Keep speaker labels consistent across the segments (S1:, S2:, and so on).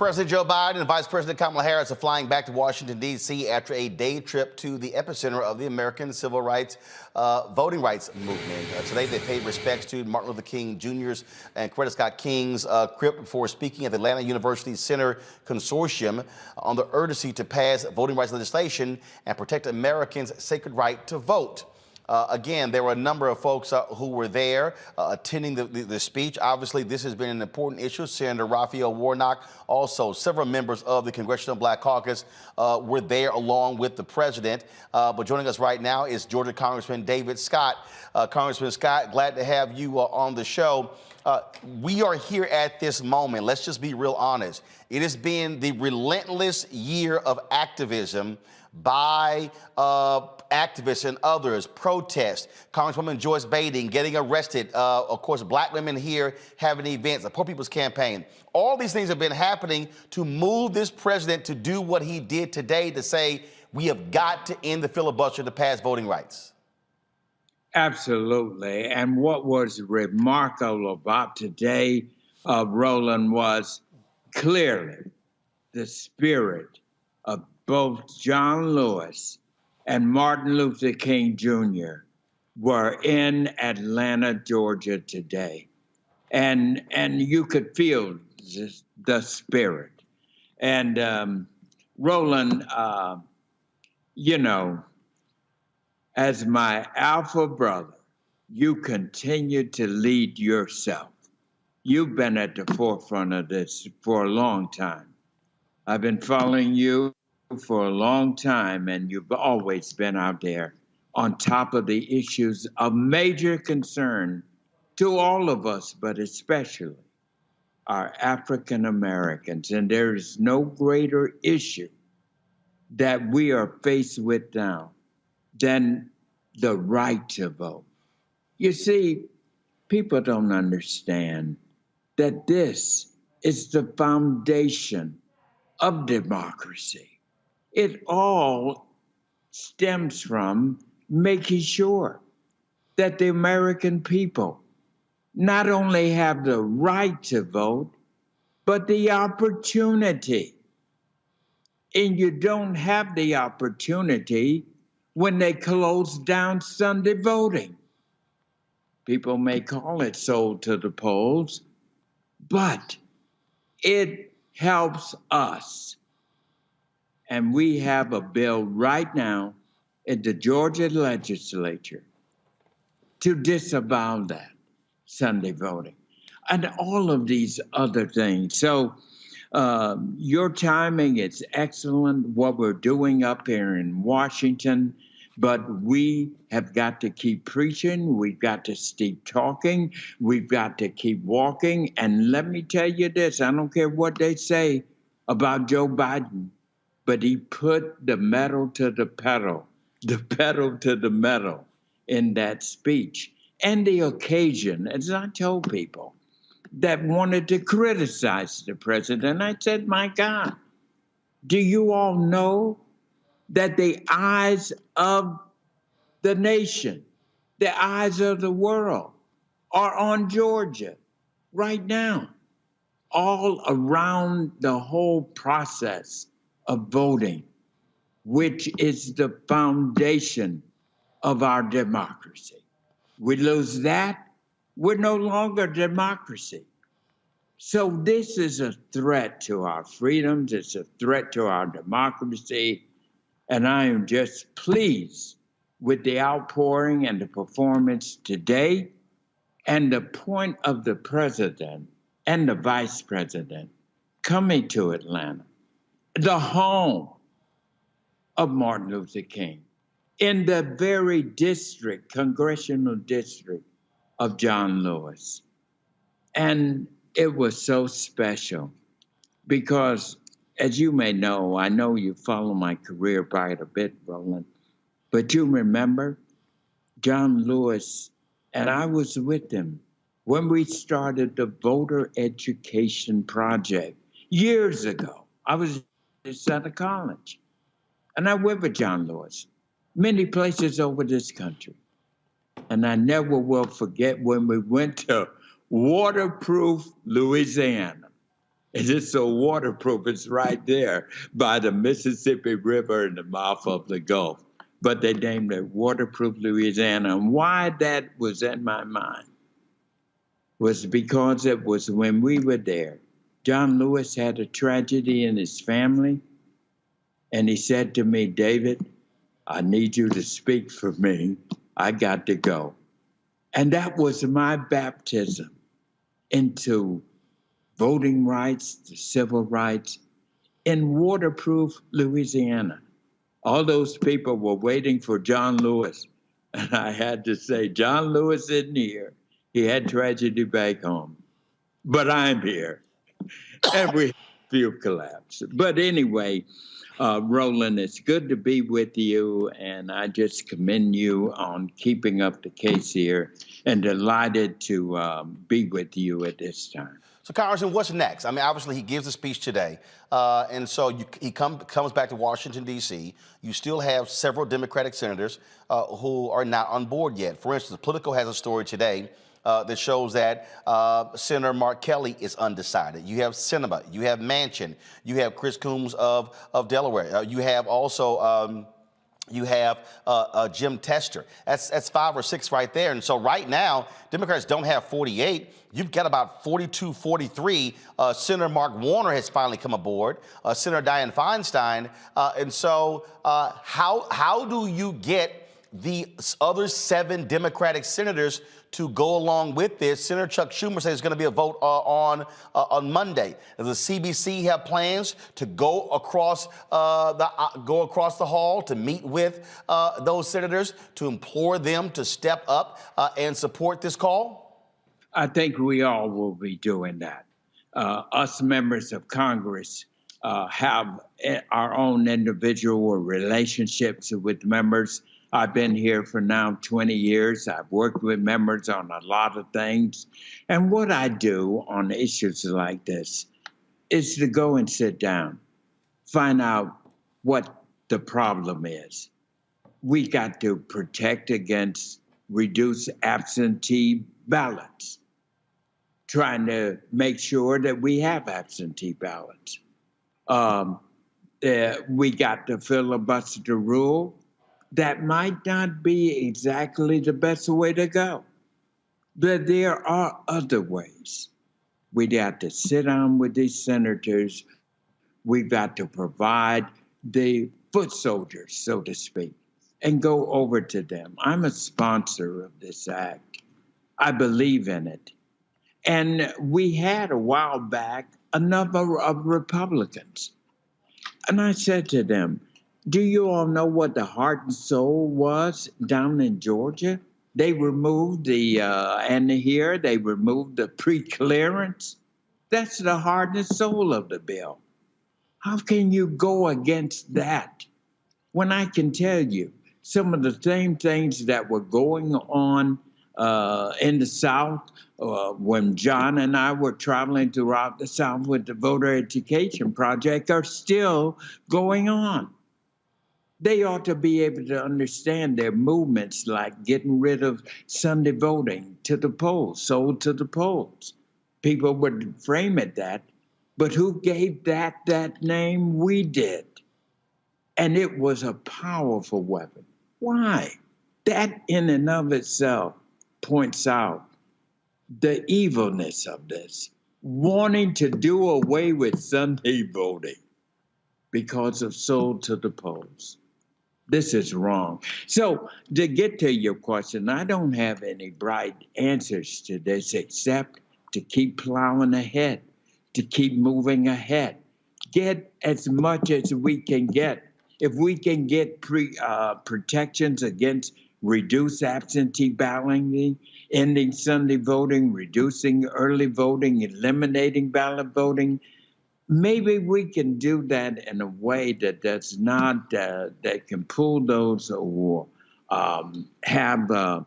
S1: President Joe Biden and Vice President Kamala Harris are flying back to Washington, D.C. after a day trip to the epicenter of the American civil rights, voting rights movement. Today, they paid respects to Martin Luther King Jr.'s and Coretta Scott King's crypt before speaking at the Atlanta University Center Consortium on the urgency to pass voting rights legislation and protect Americans' sacred right to vote. Again, there were a number of folks who were there attending the speech. Obviously, this has been an important issue. Senator Raphael Warnock, also several members of the Congressional Black Caucus were there along with the president. But joining us right now is Georgia Congressman David Scott. Congressman Scott, glad to have you on the show. We are here at this moment. Let's just be real honest. It has been the relentless year of activism by activists and others, protests, Congresswoman Joyce Bating getting arrested, of course, black women here having events, the Poor People's Campaign. All these things have been happening to move this president to do what he did today, to say we have got to end the filibuster to pass voting rights.
S2: Absolutely. And what was remarkable about today, Roland, was clearly the spirit of both John Lewis and Martin Luther King Jr. were in Atlanta, Georgia today. And you could feel the spirit. And Roland, you know, as my alpha brother, you continue to lead yourself. You've been at the forefront of this for a long time. I've been following you for a long time, and you've always been out there on top of the issues of major concern to all of us, but especially our African Americans. And there is no greater issue that we are faced with now than the right to vote. You see, people don't understand that this is the foundation of democracy. It all stems from making sure that the American people not only have the right to vote, but the opportunity. And you don't have the opportunity when they close down Sunday voting. People may call it sold to the polls, but it helps us. And we have a bill right now in the Georgia legislature to disavow that Sunday voting and all of these other things. So your timing is excellent, what we're doing up here in Washington, but we have got to keep preaching. We've got to keep talking. We've got to keep walking. And let me tell you this, I don't care what they say about Joe Biden, but he put the pedal to the metal in that speech. And the occasion, as I told people that wanted to criticize the president, I said, my God, do you all know that the eyes of the nation, the eyes of the world are on Georgia right now, all around the whole process of voting, which is the foundation of our democracy. We lose that, we're no longer democracy. So this is a threat to our freedoms, it's a threat to our democracy, and I am just pleased with the outpouring and the performance today, and the point of the president and the vice president coming to Atlanta, the home of Martin Luther King, in the very district, congressional district of John Lewis. And it was so special because, as you may know, I know you follow my career quite a bit, Roland, but you remember John Lewis, and I was with him when we started the voter education project years ago. I was at Sutter College, and I went with John Lewis many places over this country. And I never will forget when we went to waterproof Louisiana. And it's so waterproof. It's right there by the Mississippi River in the mouth of the Gulf. But they named it Waterproof Louisiana. And why that was in my mind was because it was when we were there. John Lewis had a tragedy in his family. And he said to me, David, I need you to speak for me. I got to go. And that was my baptism into voting rights, the civil rights in waterproof Louisiana. All those people were waiting for John Lewis. And I had to say, John Lewis isn't here. He had tragedy back home. But I'm here. And we had a few collapsed. But anyway, Roland, it's good to be with you, and I just commend you on keeping up the case here, and delighted to be with you at this time.
S1: So, Congressman, what's next? I mean, obviously, he gives a speech today, and so he comes back to Washington, D.C. You still have several Democratic senators who are not on board yet. For instance, Politico has a story today that shows that Senator Mark Kelly is undecided. You have Sinema, you have Manchin, you have Chris Coons of Delaware. You have also Jim Tester. That's 5 or 6 right there. And so right now, Democrats don't have 48. You've got about 42, 43. Senator Mark Warner has finally come aboard. Senator Dianne Feinstein. And so how do you get the other 7 Democratic senators to go along with this? Senator Chuck Schumer says there's going to be a vote on Monday. Does the CBC have plans to go across the hall to meet with those senators to implore them to step up and support this call?
S2: I think we all will be doing that. Us members of Congress have our own individual relationships with members. I've been here for now 20 years. I've worked with members on a lot of things. And what I do on issues like this is to go and sit down, find out what the problem is. We got to protect against reduced absentee ballots, trying to make sure that we have absentee ballots. We got to filibuster rule. That might not be exactly the best way to go, but there are other ways. We got to sit down with these senators. We've got to provide the foot soldiers, so to speak, and go over to them. I'm a sponsor of this act. I believe in it. And we had a while back a number of Republicans. And I said to them, do you all know what the heart and soul was down in Georgia? They removed they removed the pre-clearance. That's the heart and soul of the bill. How can you go against that when I can tell you some of the same things that were going on in the South when John and I were traveling throughout the South with the Voter Education Project are still going on? They ought to be able to understand their movements, like getting rid of Sunday voting to the polls, sold to the polls. People would frame it that, but who gave that name? We did. And it was a powerful weapon. Why? That in and of itself points out the evilness of this, wanting to do away with Sunday voting because of sold to the polls. This is wrong. So to get to your question, I don't have any bright answers to this except to keep plowing ahead, to keep moving ahead, get as much as we can get. If we can get protections against reduced absentee balloting, ending Sunday voting, reducing early voting, eliminating ballot voting, maybe we can do that in a way that does not, that can pull those or have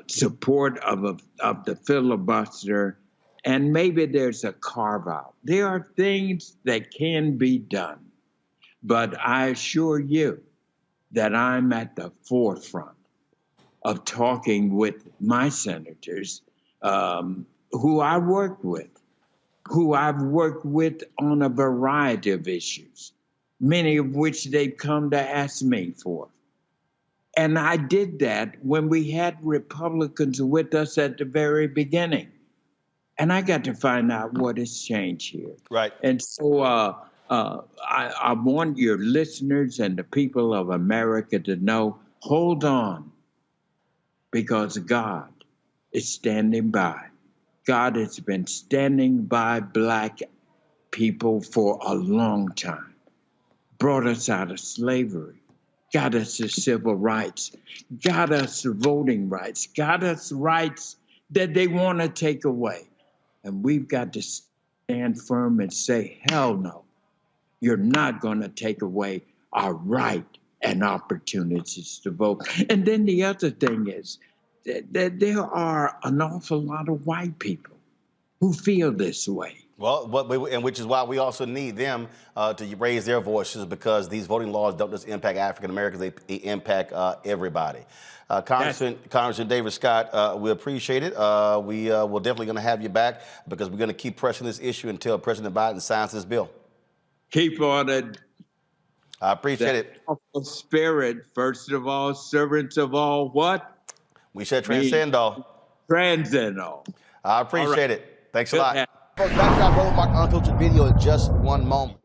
S2: support of the filibuster, and maybe there's a carve out. There are things that can be done, but I assure you that I'm at the forefront of talking with my senators who I work with. who I've worked with on a variety of issues, many of which they've come to ask me for. And I did that when we had Republicans with us at the very beginning. And I got to find out what has changed here.
S1: Right.
S2: And so I want your listeners and the people of America to know, hold on, because God is standing by. God has been standing by Black people for a long time, brought us out of slavery, got us to civil rights, got us to voting rights, got us rights that they want to take away. And we've got to stand firm and say, hell no, you're not going to take away our right and opportunities to vote. And then the other thing is that there are an awful lot of white people who feel this way.
S1: Well, and which is why we also need them to raise their voices, because these voting laws don't just impact African Americans, they impact everybody. Congressman David Scott, we appreciate it. We will definitely going to have you back, because we're going to keep pressing this issue until President Biden signs this bill.
S2: Keep on it.
S1: I appreciate it.
S2: Spirit, first of all, servants of all what?
S1: We should transcend all.
S2: Transcend all.
S1: I appreciate it. Thanks a lot.
S3: Folks, back to our Roland Martin Unfiltered video in just one moment.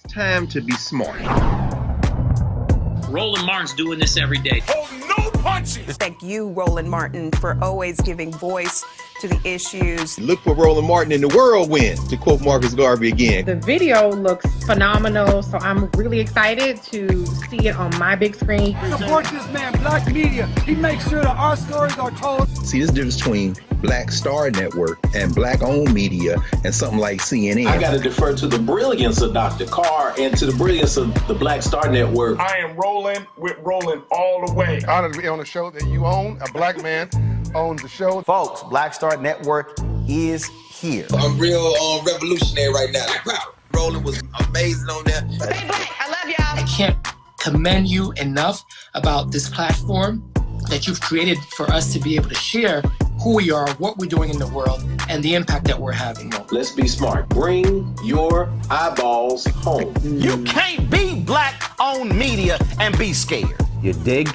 S4: Time to be smart.
S5: Roland Martin's doing this every day.
S6: Oh, no punches!
S7: Thank you, Roland Martin, for always giving voice to the issues.
S4: Look for Roland Martin in the whirlwind, to quote Marcus Garvey again.
S8: The video looks phenomenal, so I'm really excited to see it on my big screen.
S6: Support this man, Black media. He makes sure that our stories are told.
S4: See, this difference between Black Star Network and Black-owned media and something like CNN.
S9: I got to defer to the brilliance of Dr. Carr and to the brilliance of the Black Star Network.
S6: I am rolling with Roland all the way. Honored to be on a show that you own. A Black man owns the show.
S1: Folks, Black Star Network is here.
S10: I'm real revolutionary right now. Roland was amazing on there.
S8: Stay Black. I love y'all.
S5: I can't commend you enough about this platform that you've created for us to be able to share who we are, what we're doing in the world, and the impact that we're having.
S9: Let's be smart. Bring your eyeballs home.
S1: You can't be Black-owned media and be scared.
S11: You dig?